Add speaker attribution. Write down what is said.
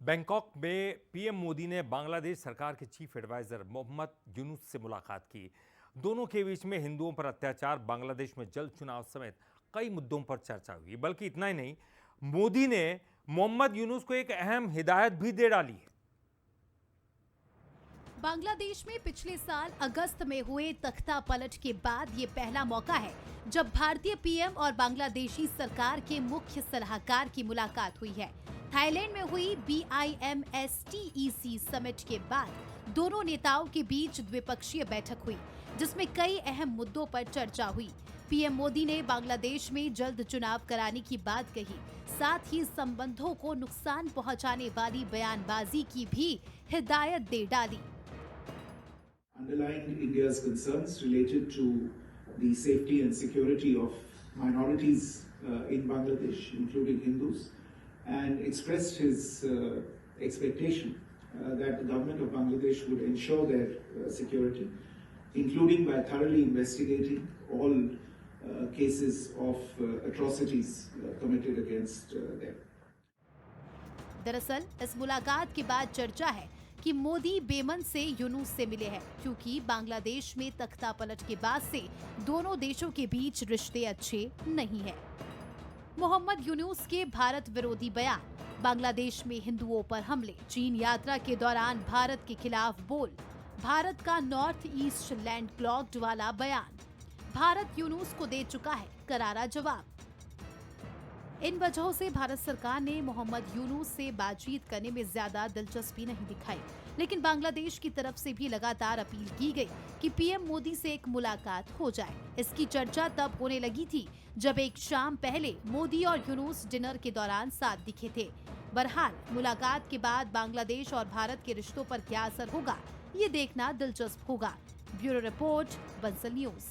Speaker 1: Bangkok में PM Modi ने बांग्लादेश सरकार के चीफ एडवाइजर मोहम्मद यूनुस से मुलाकात की। दोनों के बीच में हिंदुओं पर अत्याचार, बांग्लादेश में जल्द चुनाव समेत कई मुद्दों पर चर्चा हुई। बल्कि इतना ही नहीं, मोदी ने मोहम्मद यूनुस को एक अहम हिदायत भी दे डाली है।
Speaker 2: बांग्लादेश में पिछले साल अगस्त में हुए तख्ता पलट के बाद ये पहला मौका है जब भारतीय पीएम और बांग्लादेशी सरकार के मुख्य सलाहकार की मुलाकात हुई है। थाईलैंड में हुई BIMSTEC समिट के बाद दोनों नेताओं के बीच द्विपक्षीय बैठक हुई, जिसमें कई अहम मुद्दों पर चर्चा हुई। पीएम मोदी ने बांग्लादेश में जल्द चुनाव कराने की बात कही, साथ ही संबंधों को नुकसान पहुंचाने वाली बयानबाजी की भी हिदायत दे डाली।
Speaker 3: Underlined India's concerns related to the safety and security of minorities in Bangladesh, including Hindus, and expressed his expectation that the government of Bangladesh would ensure their security, including by thoroughly investigating all cases of atrocities committed against them.
Speaker 2: दरअसल इस मुलाकात के बाद चर्चा है कि मोदी बेमन से यूनुस से मिले हैं, क्योंकि बांग्लादेश में तख्ता पलट के बाद से दोनों देशों के बीच रिश्ते अच्छे नहीं हैं। मोहम्मद यूनुस के भारत विरोधी बयान, बांग्लादेश में हिंदुओं पर हमले, चीन यात्रा के दौरान भारत के खिलाफ बोल, भारत का नॉर्थ ईस्ट लैंड क्लॉक्ड वाला बयान, भारत यूनुस को दे चुका है करारा जवाब। इन वजहों से भारत सरकार ने मोहम्मद यूनुस से बातचीत करने में ज्यादा दिलचस्पी नहीं दिखाई, लेकिन बांग्लादेश की तरफ से भी लगातार अपील की गई कि पीएम मोदी से एक मुलाकात हो जाए। इसकी चर्चा तब होने लगी थी जब एक शाम पहले मोदी और यूनुस डिनर के दौरान साथ दिखे थे। बहरहाल मुलाकात के बाद बांग्लादेश और भारत के रिश्तों पर क्या असर होगा, ये देखना दिलचस्प होगा। Bureau report, Bansal news.